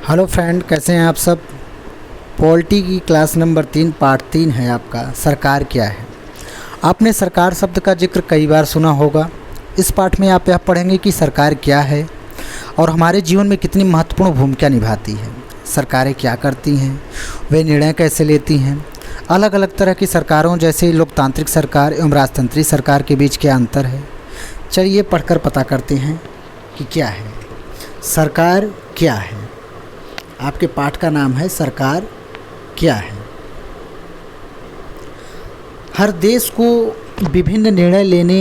Hello friend, कैसे हैं आप सब। पॉलिटी की क्लास नंबर 3 पार्ट 3 है आपका। सरकार क्या है। आपने सरकार शब्द का जिक्र कई बार सुना होगा। इस पाठ में आप यह पढ़ेंगे कि सरकार क्या है और हमारे जीवन में कितनी महत्वपूर्ण भूमिका निभाती है। सरकारें क्या करती हैं, वे निर्णय कैसे लेती हैं, अलग अलग तरह की सरकारों जैसे लोकतांत्रिक सरकार एवं राजतंत्रीय सरकार के बीच क्या अंतर है। चलिए पढ़कर पता करते हैं कि क्या है सरकार। क्या है, आपके पाठ का नाम है सरकार क्या है। हर देश को विभिन्न निर्णय लेने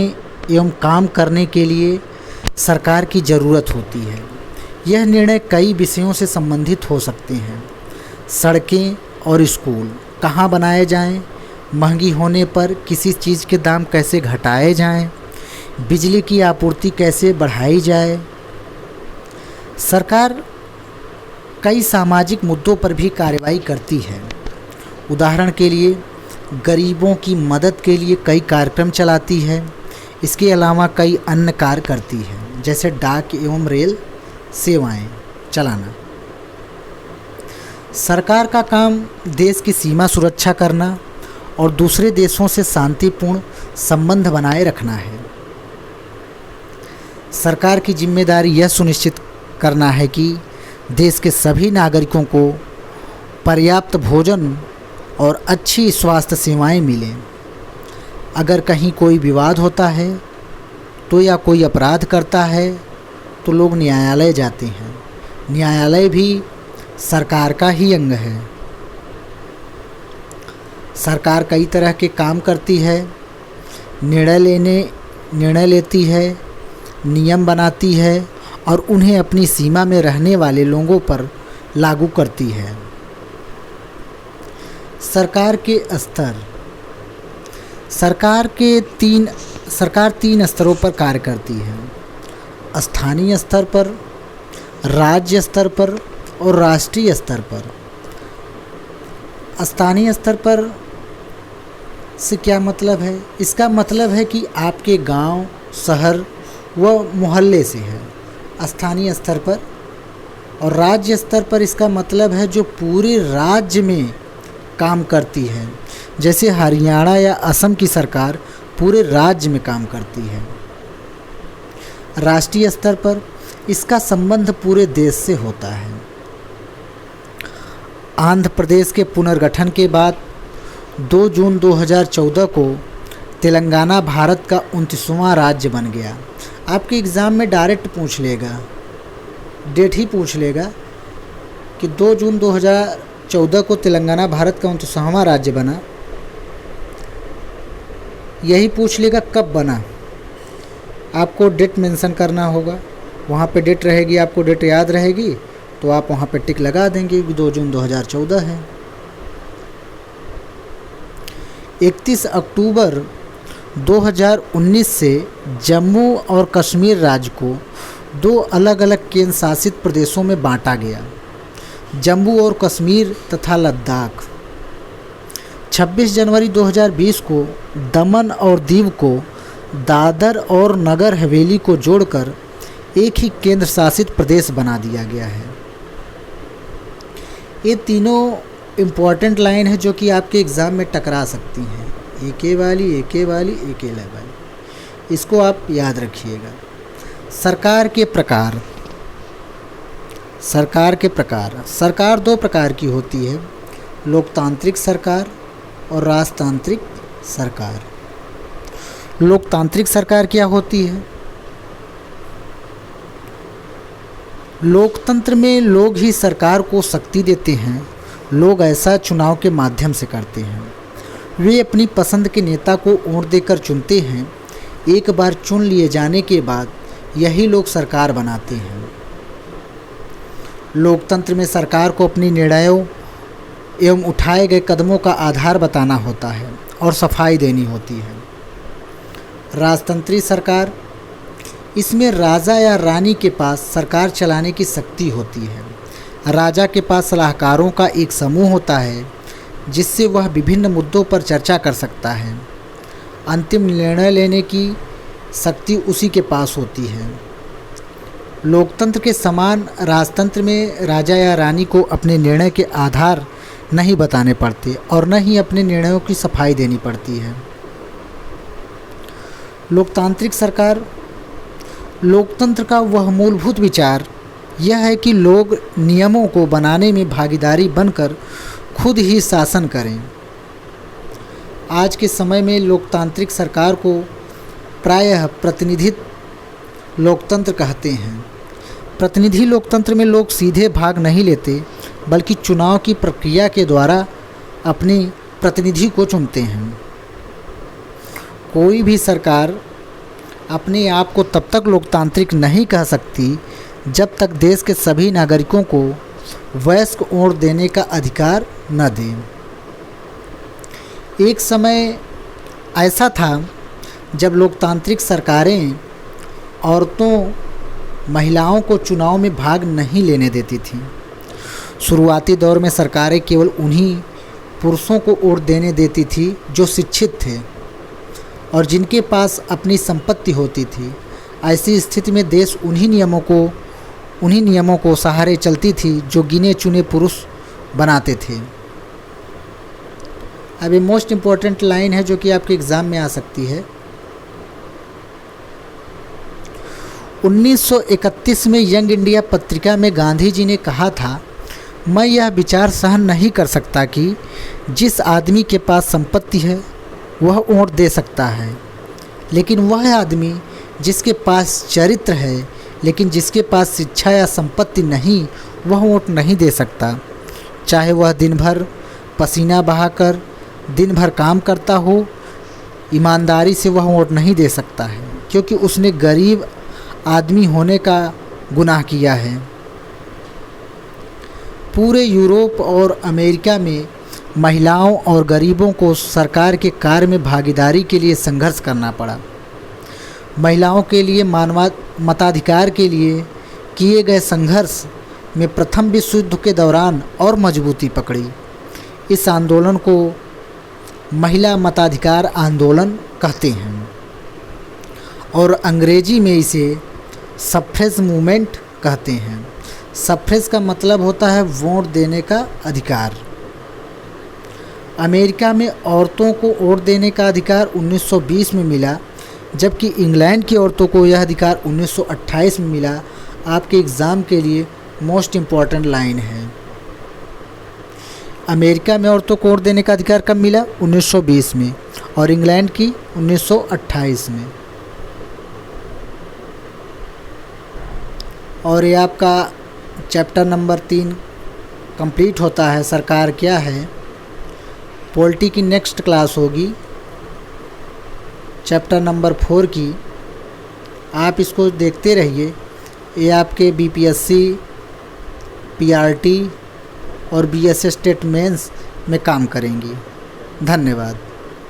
एवं काम करने के लिए सरकार की ज़रूरत होती है। यह निर्णय कई विषयों से संबंधित हो सकते हैं। सड़कें और स्कूल कहाँ बनाए जाएं, महंगी होने पर किसी चीज़ के दाम कैसे घटाए जाएं, बिजली की आपूर्ति कैसे बढ़ाई जाए। सरकार कई सामाजिक मुद्दों पर भी कार्रवाई करती है। उदाहरण के लिए गरीबों की मदद के लिए कई कार्यक्रम चलाती है। इसके अलावा कई अन्य कार्य करती है, जैसे डाक एवं रेल सेवाएं चलाना। सरकार का काम देश की सीमा सुरक्षा करना और दूसरे देशों से शांतिपूर्ण संबंध बनाए रखना है। सरकार की जिम्मेदारी यह सुनिश्चित करना है कि देश के सभी नागरिकों को पर्याप्त भोजन और अच्छी स्वास्थ्य सेवाएं मिलें। अगर कहीं कोई विवाद होता है तो या कोई अपराध करता है तो लोग न्यायालय जाते हैं। न्यायालय भी सरकार का ही अंग है। सरकार कई तरह के काम करती है, निर्णय लेती है, नियम बनाती है और उन्हें अपनी सीमा में रहने वाले लोगों पर लागू करती है। सरकार के स्तर। सरकार 3 स्तरों पर कार्य करती है। स्थानीय स्तर पर, राज्य स्तर पर और राष्ट्रीय स्तर पर। स्थानीय स्तर पर से क्या मतलब है? इसका मतलब है कि आपके गांव, शहर व मोहल्ले से है स्थानीय स्तर पर। और राज्य स्तर पर इसका मतलब है जो पूरे राज्य में काम करती है, जैसे हरियाणा या असम की सरकार पूरे राज्य में काम करती है। राष्ट्रीय स्तर पर इसका संबंध पूरे देश से होता है। आंध्र प्रदेश के पुनर्गठन के बाद 2 जून 2014 को तेलंगाना भारत का 29वां राज्य बन गया। आपके एग्ज़ाम में डायरेक्ट पूछ लेगा, डेट ही पूछ लेगा कि 2 जून 2014 को तेलंगाना भारत का 29वां राज्य बना। यही पूछ लेगा कब बना, आपको डेट मेंशन करना होगा। वहाँ पे डेट रहेगी, आपको डेट याद रहेगी तो आप वहाँ पे टिक लगा देंगे कि 2 जून 2014 है। 31 अक्टूबर 2019 से जम्मू और कश्मीर राज्य को 2 अलग अलग केंद्र शासित प्रदेशों में बांटा गया, जम्मू और कश्मीर तथा लद्दाख। 26 जनवरी 2020 को दमन और दीव को दादर और नगर हवेली को जोड़कर एक ही केंद्र शासित प्रदेश बना दिया गया है। ये तीनों इम्पॉर्टेंट लाइन है जो कि आपके एग्ज़ाम में टकरा सकती हैं। एक वाली। इसको आप याद रखिएगा। सरकार के प्रकार। सरकार 2 प्रकार की होती है, लोकतांत्रिक सरकार और राजतांत्रिक सरकार। लोकतांत्रिक सरकार क्या होती है? लोकतंत्र में लोग ही सरकार को शक्ति देते हैं। लोग ऐसा चुनाव के माध्यम से करते हैं। वे अपनी पसंद के नेता को वोट देकर चुनते हैं। एक बार चुन लिए जाने के बाद यही लोग सरकार बनाते हैं। लोकतंत्र में सरकार को अपनी निर्णयों एवं उठाए गए कदमों का आधार बताना होता है और सफाई देनी होती है। राजतंत्रीय सरकार, इसमें राजा या रानी के पास सरकार चलाने की शक्ति होती है। राजा के पास सलाहकारों का एक समूह होता है जिससे वह विभिन्न मुद्दों पर चर्चा कर सकता है। अंतिम निर्णय लेने की शक्ति उसी के पास होती है। लोकतंत्र के समान राजतंत्र में राजा या रानी को अपने निर्णय के आधार नहीं बताने पड़ते और न ही अपने निर्णयों की सफाई देनी पड़ती है। लोकतांत्रिक सरकार, लोकतंत्र का वह मूलभूत विचार यह है कि लोग नियमों को बनाने में भागीदारी बनकर खुद ही शासन करें। आज के समय में लोकतांत्रिक सरकार को प्रायः प्रतिनिधित्व लोकतंत्र कहते हैं। प्रतिनिधि लोकतंत्र में लोग सीधे भाग नहीं लेते, बल्कि चुनाव की प्रक्रिया के द्वारा अपने प्रतिनिधि को चुनते हैं। कोई भी सरकार अपने आप को तब तक लोकतांत्रिक नहीं कह सकती जब तक देश के सभी नागरिकों को वयस्क वोट देने का अधिकार न दे। एक समय ऐसा था जब लोकतांत्रिक सरकारें औरतों, महिलाओं को चुनाव में भाग नहीं लेने देती थीं। शुरुआती दौर में सरकारें केवल उन्हीं पुरुषों को वोट देने देती थी जो शिक्षित थे और जिनके पास अपनी संपत्ति होती थी। ऐसी स्थिति में देश उन्हीं नियमों को सहारे चलती थी जो गिने चुने पुरुष बनाते थे। अब ये मोस्ट इम्पॉर्टेंट लाइन है जो कि आपके एग्ज़ाम में आ सकती है। 1931 में यंग इंडिया पत्रिका में गांधी जी ने कहा था, मैं यह विचार सहन नहीं कर सकता कि जिस आदमी के पास संपत्ति है वह वोट दे सकता है, लेकिन वह आदमी जिसके पास चरित्र है लेकिन जिसके पास शिक्षा या संपत्ति नहीं, वह वोट नहीं दे सकता। चाहे वह दिन भर पसीना बहाकर दिन भर काम करता हो, ईमानदारी से वह वोट नहीं दे सकता है, क्योंकि उसने गरीब आदमी होने का गुनाह किया है। पूरे यूरोप और अमेरिका में महिलाओं और गरीबों को सरकार के कार्य में भागीदारी के लिए संघर्ष करना पड़ा। महिलाओं के लिए मताधिकार के लिए किए गए संघर्ष में प्रथम विश्व युद्ध के दौरान और मजबूती पकड़ी। इस आंदोलन को महिला मताधिकार आंदोलन कहते हैं और अंग्रेजी में इसे सफ्रेज मूवमेंट कहते हैं। सफ्रेज का मतलब होता है वोट देने का अधिकार। अमेरिका में औरतों को वोट देने का अधिकार 1920 में मिला, जबकि इंग्लैंड की औरतों को यह अधिकार 1928 में मिला। आपके एग्ज़ाम के लिए मोस्ट इम्पॉर्टेंट लाइन है। अमेरिका में औरतों को वोट देने का अधिकार कब मिला? 1920 में, और इंग्लैंड की 1928 में। और ये आपका चैप्टर नंबर 3 कंप्लीट होता है, सरकार क्या है। पॉलिटी की नेक्स्ट क्लास होगी चैप्टर नंबर 4 की। आप इसको देखते रहिए, ये आपके बीपीएससी, पीआरटी और बीएसएस स्टेट मेंस में काम करेंगी। धन्यवाद।